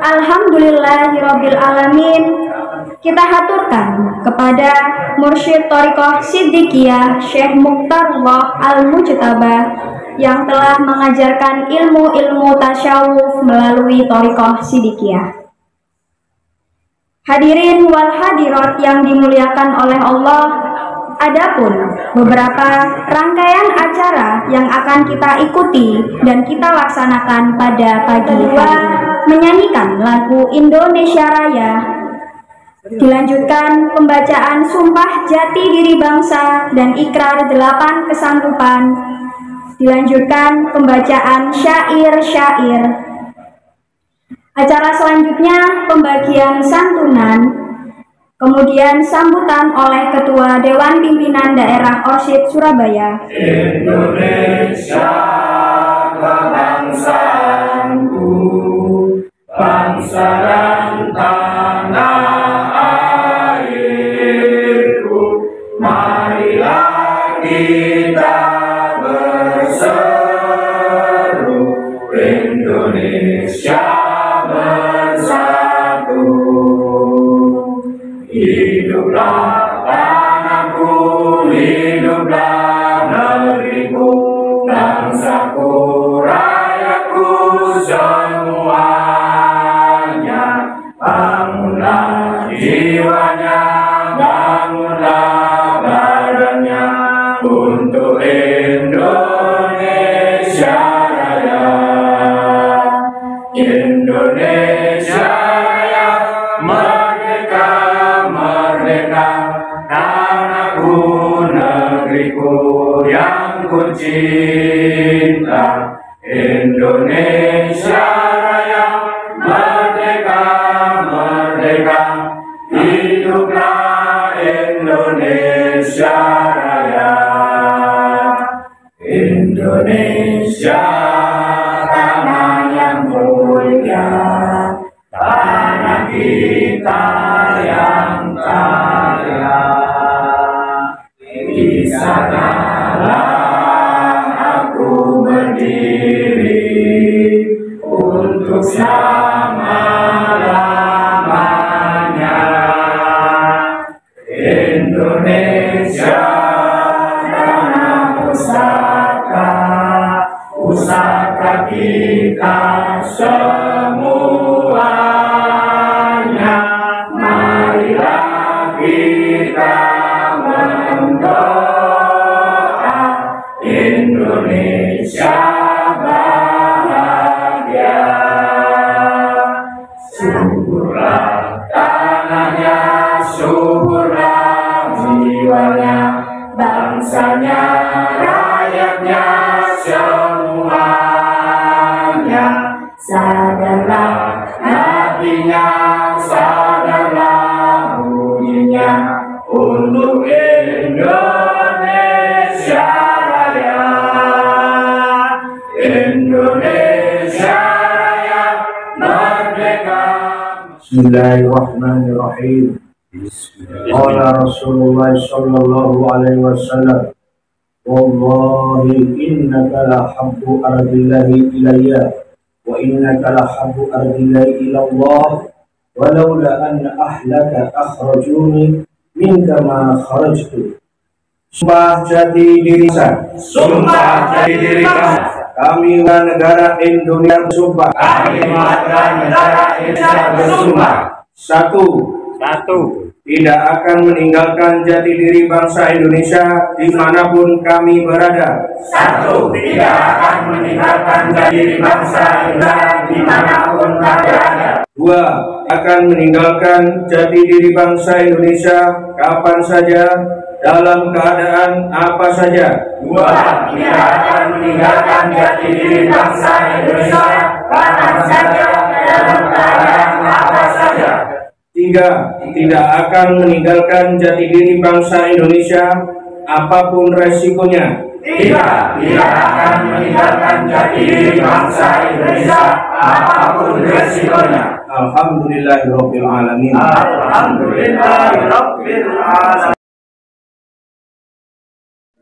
Alhamdulillahirabbil alamin. Kita haturkan kepada Mursyid Thariqah Siddiqiyah Syekh Mukhtarullah Al-Mujtaba yang telah mengajarkan ilmu-ilmu tasyawuf melalui Thariqah Siddiqiyah. Hadirin wal hadirat yang dimuliakan oleh Allah, adapun beberapa rangkaian acara yang akan kita ikuti dan kita laksanakan pada pagi hari, menyanyikan lagu Indonesia Raya, dilanjutkan pembacaan Sumpah Jati Diri Bangsa dan Ikrar 8 Kesanggupan, dilanjutkan pembacaan syair-syair. Acara selanjutnya pembagian santunan, kemudian sambutan oleh Ketua Dewan Pimpinan Daerah Orsyid Surabaya. Indonesia kebangsaanku, bangsa dan tanah airku, marilah kita berseru, Indonesia bersatu. Hiduplah tanahku, hiduplah negeriku, bangsaku, rakyatku semuanya. Bangunlah jiwanya, bangunlah badannya untuk Indonesia Raya. Indonesia Raya, merdeka, merdeka, tanahku, negeriku yang ku cinta. Indonesia Raya, merdeka, merdeka, hiduplah Indonesia Raya. Indonesia tanah yang mulia, tanah kita yang kaya. Di sanalah aku berdiri untuk selama-lamanya. Indonesia tanah pusaka, pusaka kita semuanya. Marilah kita mendoa Indonesia bahagia. Suburlah tanahnya, suburlah jiwanya, bangsanya, rakyatnya semuanya. Sadarlah hatinya, sadarlah bunyinya untuk Indonesia Raya. Indonesia Raya, merdeka. Bismillahirrahmanirrahim. Qala Rasulullah sallallahu alaihi wasallam, wallahi innaka la habbu ardillahi ilayya wa innaka la habbu ardillahi ila Allah walaula anna ahlaka akhrajuni minka ma kharajtu. Sumpah jati diri saya, Sumpah jati diri bangsa, kami negara Indonesia bersumpah, kami warga negara Indonesia bersumpah. Satu, tidak akan meninggalkan jati diri bangsa Indonesia dimanapun kami berada. Satu, tidak akan meninggalkan jati diri bangsa Indonesia dimanapun kami berada. Dua, akan meninggalkan jati diri bangsa Indonesia kapan saja, dalam keadaan apa saja. Dua, tidak akan meninggalkan jati diri bangsa Indonesia kapan saja, dalam keadaan apa saja. Tiga, tidak akan meninggalkan jati diri bangsa Indonesia apapun resikonya. Tiga, tidak akan meninggalkan jati diri bangsa Indonesia apapun resikonya. Alhamdulillahirabbil alamin. Alhamdulillahirabbil alamin.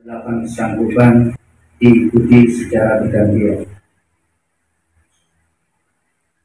8 kesanggupan diikuti secara bergantian.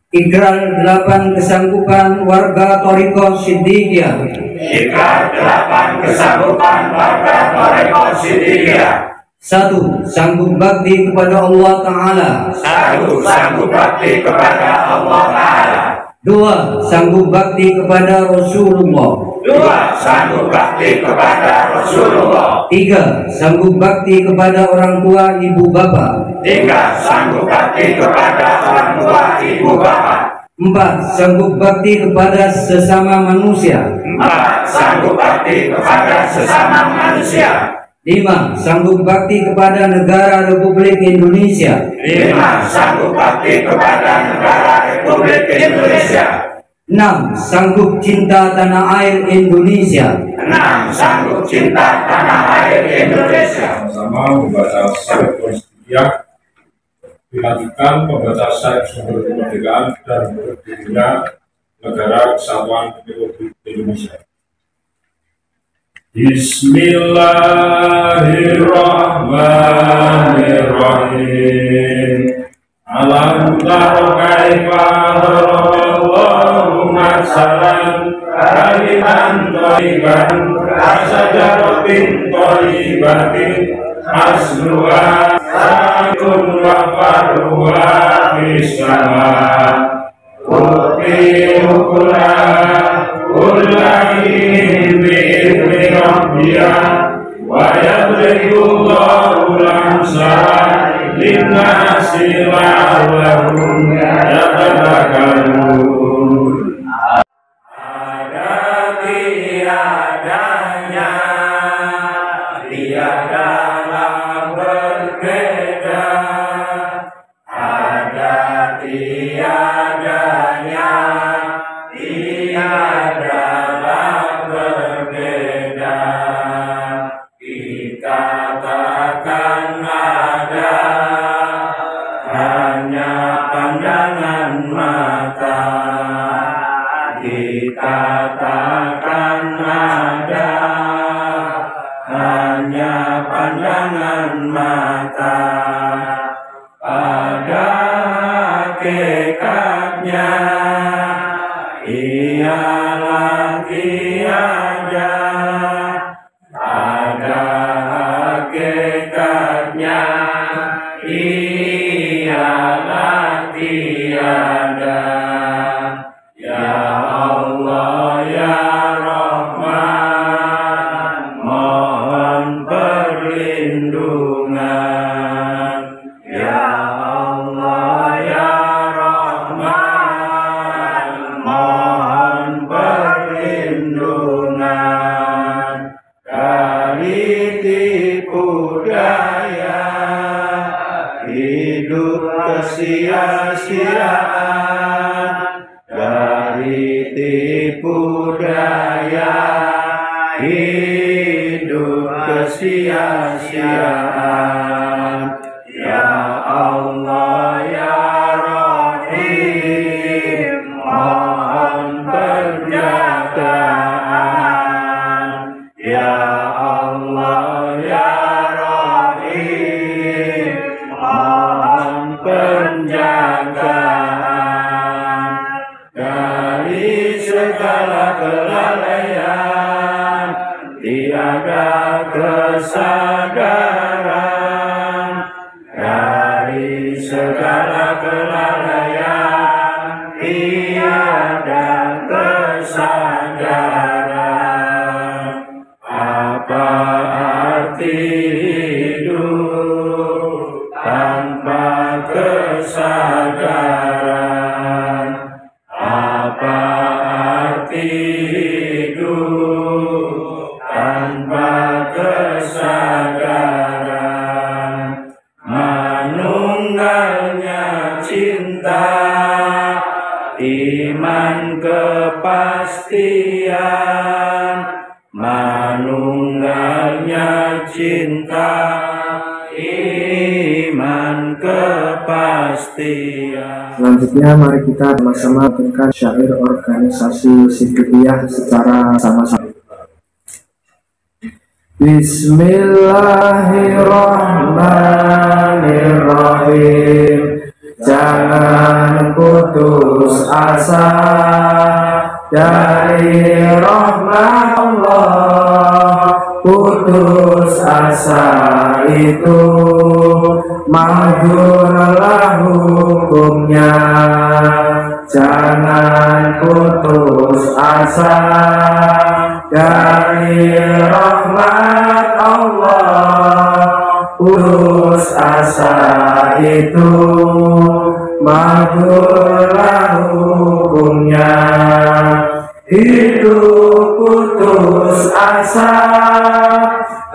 Ikrar 8 kesanggupan warga Thariqah Siddiqiyah. Ikrar 8 kesanggupan warga Thariqah Siddiqiyah. 1. Sanggup bakti kepada Allah Ta'ala. 1. Sanggup bakti kepada Allah Ta'ala. 2. Sanggup bakti kepada Rasulullah. 2. Sanggup bakti kepada Rasulullah. 3. Sanggup bakti kepada orang tua ibu bapak. 3. Sanggup bakti kepada orang tua ibu bapak. 4. Sanggup bakti kepada sesama manusia. 4. Sanggup bakti kepada sesama manusia. 5. Sanggup bakti kepada negara Republik Indonesia. 5. Sanggup bakti kepada negara Republik Indonesia. 6. Sanggup cinta tanah air Indonesia. 6. Sanggup cinta tanah air Indonesia. Sama membaca syarat konstitusi, dilanjutkan membaca syarat sumber kemerdekaan dan berdirinya negara kesatuan Republik Indonesia. Bismillahirrahmanirrahim. Alam tara kaifa darallahu masalan kaliman thayyiban kasajaratin thayyibatin asluha sakun wa farwa fisama Kutiukula Kullahin bi'idni rabbiya Wa yadribullahu lamsara linnasi la'allahum yatadakkarun. Ada tiadanya, tiadalah berbeda. Ada tiadanya, tiadalah berbeda. Dikatakan ada, hanya pandangan mata. Dikatakan ada, hanya pandangan mata. Pada hakikatnya ialah tiada. Pada hakikatnya ialah tiada. Ya Allah ya Rahman, mohon perlindungan. Ya Allah ya Rahman, mohon perlindungan dari tipu daya hidup kesia-siaan, dari tipu daya hidup kesia-siaan. Ya Allah ya Rahim, mohon penjagaan. Ya Allah ya Rahim, mohon penjagaan dari segala kelalaian. Tiada kesadaran dari segala kelalaian. Tiada kesadaran. Apa arti hidup tanpa kesadaran? Apa arti hidup tanpa kesadaran? Manunggalnya cinta, iman kepastian. Manunggalnya cinta, iman kepastian. Selanjutnya mari kita sama-sama dengarkan syair organisasi Siddiqiyah secara sama-sama. Bismillahirrahmanirrahim. Jangan putus asa dari rahmat Allah. Putus asa itu manjurlah hukumnya. Jangan putus asa dari rahmat Allah. Putus asa itu manjurlah hukumnya. Hidup putus asa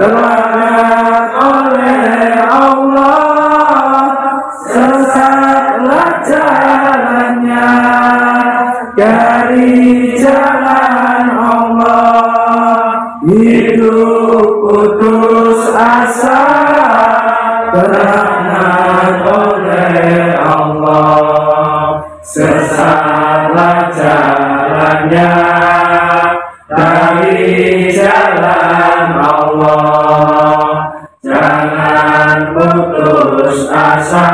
terlaknat oleh Allah. Sesatlah jalannya dari jalan Allah. Hidup putus asa terlaknat oleh Allah. Sesatlah jalannya dari jalan Allah. Jangan putus asa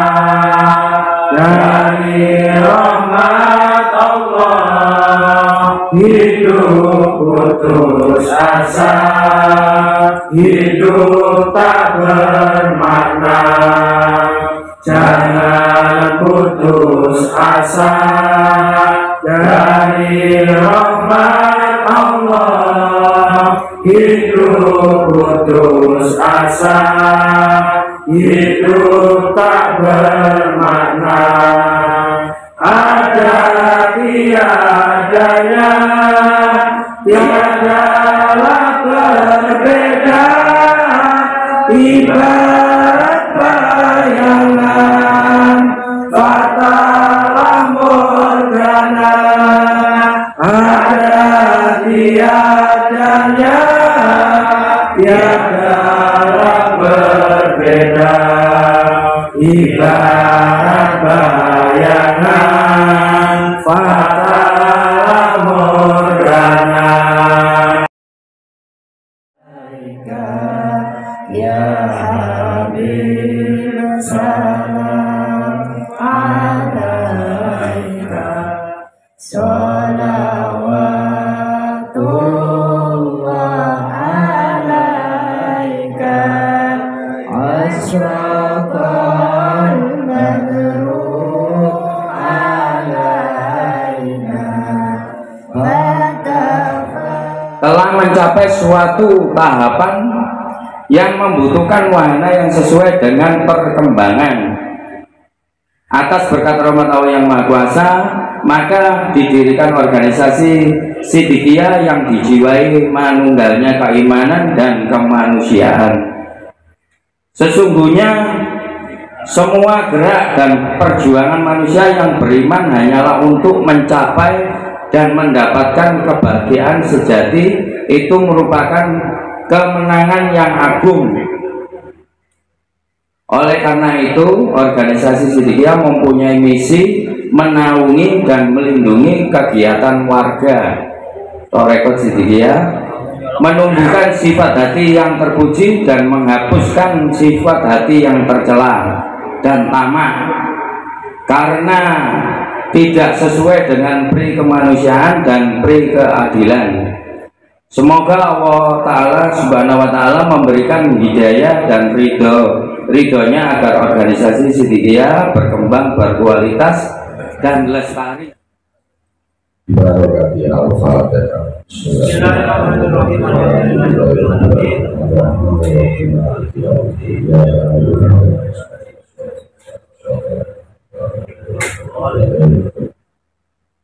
dari rahmat Allah. Hidup putus asa, hidup tak bermakna. Jangan putus asa dari rahmat Allah. Hidup putus asa, hidup tak bermakna. Ada tiadanya, tiadalah berbeda. Ibarat bayangan, fatalah morgana. Ada tiadanya, tiadalah berbeda. Ibarat bayangan, fatalah morgana. Ya Habib, salam alaika, sholawatullah alaika. Asyraqal badru alaina, telah mencapai suatu tahapan yang membutuhkan wahana yang sesuai dengan perkembangan. Atas berkat rahmat Allah yang Maha Kuasa, maka didirikan organisasi Siddiqiyah yang dijiwai manunggalnya keimanan dan kemanusiaan. Sesungguhnya semua gerak dan perjuangan manusia yang beriman hanyalah untuk mencapai dan mendapatkan kebahagiaan sejati. Itu merupakan kemenangan yang agung. Oleh karena itu, organisasi Siddiqiyah mempunyai misi menaungi dan melindungi kegiatan warga Thariqat Siddiqiyah, menumbuhkan sifat hati yang terpuji dan menghapuskan sifat hati yang tercela dan tamak karena tidak sesuai dengan pri kemanusiaan dan pri keadilan. Semoga Allah Ta'ala Subhanahu wa Ta'ala memberikan hidayah dan ridhonya agar organisasi Siddiqiyah berkembang berkualitas dan lestari. Barakati al-Fatihah.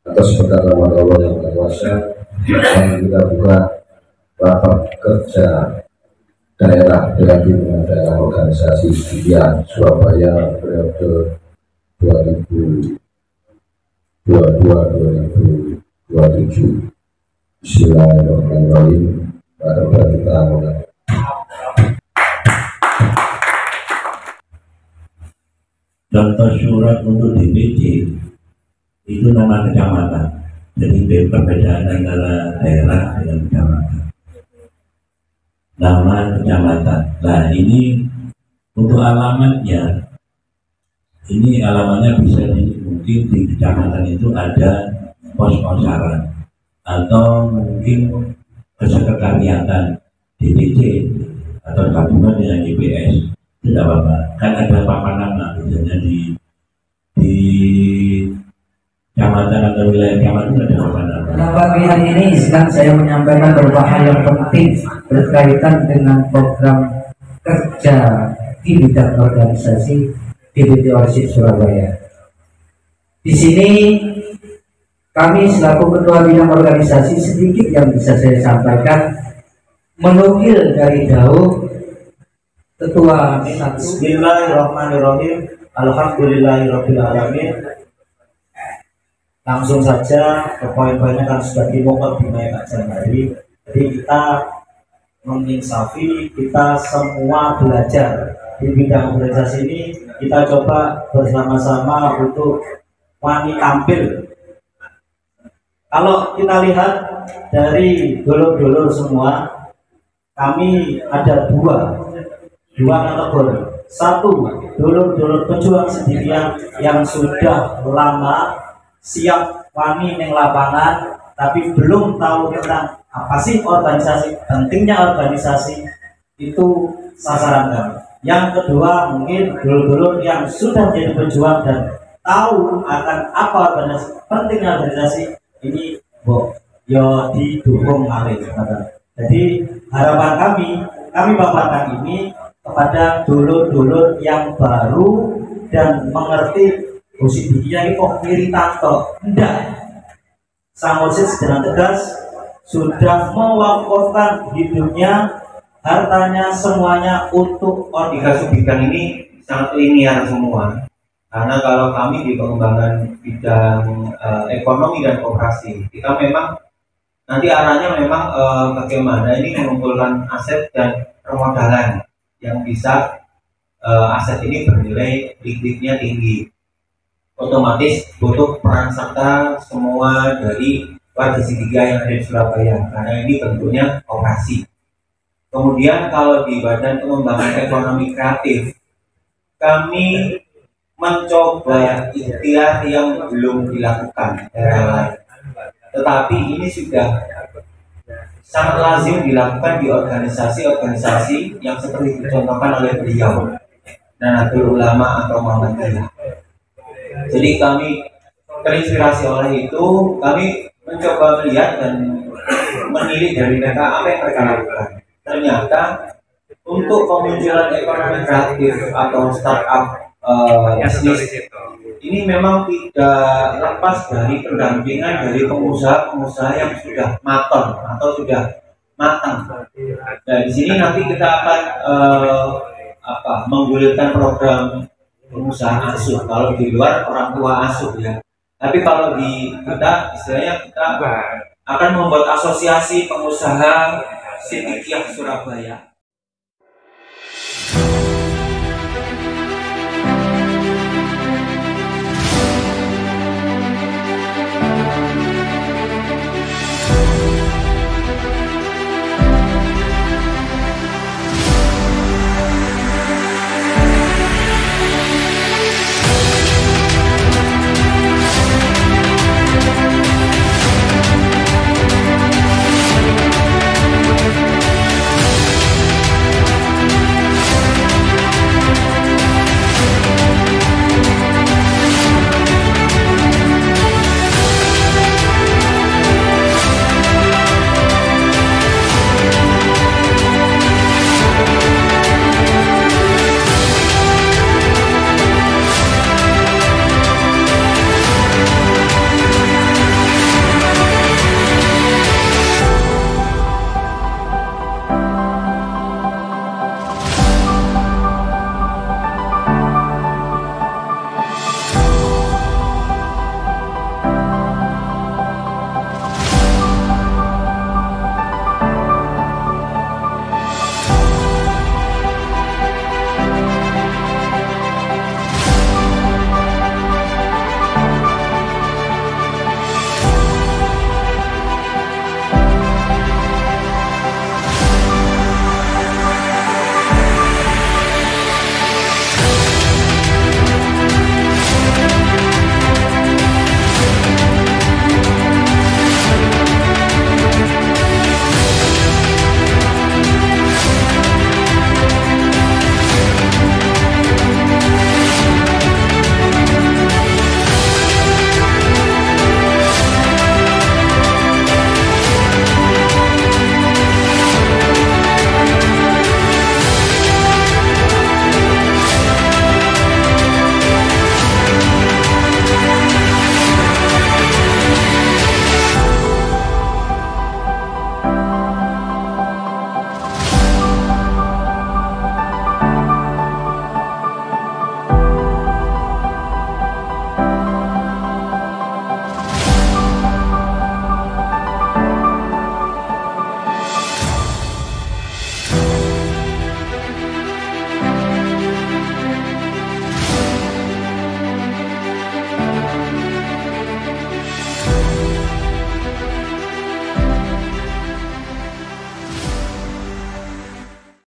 Atas berkat rahmat Allah yang Maha Kuasa, kita buka rapat kerja daerah dengan pimpinan daerah organisasi Siddiqiyah Surabaya periode 2022-2027. Bismillahirrahmanirrahim. Mari kita mulai. Contoh surat untuk DPD itu nama kecamatan. Jadi perbedaan antara daerah dengan kecamatan. Nama kecamatan. Nah ini untuk alamatnya, ini alamatnya bisa mungkin di kecamatan itu ada pos-posaran atau mungkin kesekretariatan DPC atau gabungan dengan DPS, tidak apa-apa. Kan ada papan nama misalnya di kecamatan atau wilayah kecamatan ada papan nama. Pada pagi hari ini sedang saya menyampaikan beberapa hal yang penting berkaitan dengan program kerja di bidang organisasi DPT Orsid Surabaya. Di sini kami selaku ketua bidang organisasi sedikit yang bisa saya sampaikan menukil dari jauh ketua satu. Bismillahirrahmanirrahim. Alhamdulillahirrahmanirrahim. Langsung saja ke poin-poinnya kan sudah dimokot di Pak Janari. Jadi kita menginsafi, kita semua belajar di bidang organisasi ini. Kita coba bersama-sama untuk wani tampil. Kalau kita lihat dari dulur-dulur semua, kami ada dua kategori. Satu, dulur-dulur pejuang sendirian yang sudah lama siap wani neng lapangan, tapi belum tahu tentang apa sih organisasi, pentingnya organisasi, itu sasaran kami. Yang kedua, mungkin dulur-dulur yang sudah menjadi pejuang dan tahu akan apa organisasi, pentingnya organisasi ini, yo didukung oleh. Jadi harapan kami paparkan ini kepada dulur-dulur yang baru dan mengerti dia ini kok iritanto. Enggak, Sang Mursyid sedang tegas sudah mewakafkan hidupnya, hartanya, semuanya untuk Organisasi bidang ini sangat linear semua. Karena kalau kami di pengembangan bidang ekonomi dan koperasi, kita memang nanti arahnya memang bagaimana ini mengumpulkan aset dan permodalan yang bisa aset ini bernilai likuidnya tinggi. Otomatis butuh peran serta semua dari warga segitiga yang ada di Surabaya, karena ini bentuknya koperasi. Kemudian kalau di Badan Pengembangan Ekonomi Kreatif, kami mencoba ikhtiar yang belum dilakukan daerah lain, tetapi ini sudah sangat lazim dilakukan di organisasi-organisasi yang seperti dicontohkan oleh beliau Nahdlatul Ulama atau Muhammadiyah. Jadi kami terinspirasi oleh itu, kami mencoba melihat dan menilik dari mereka apa yang mereka lakukan. Ternyata untuk kemunculan ekonomi kreatif atau startup bisnis ini memang tidak lepas dari pendampingan dari pengusaha-pengusaha yang sudah matang atau sudah matang. Nah, di sini nanti kita akan menggulirkan program pengusaha asuh. Kalau di luar orang tua asuh ya. Tapi kalau di kita istilahnya kita akan membuat asosiasi pengusaha Siddiqiyah Surabaya.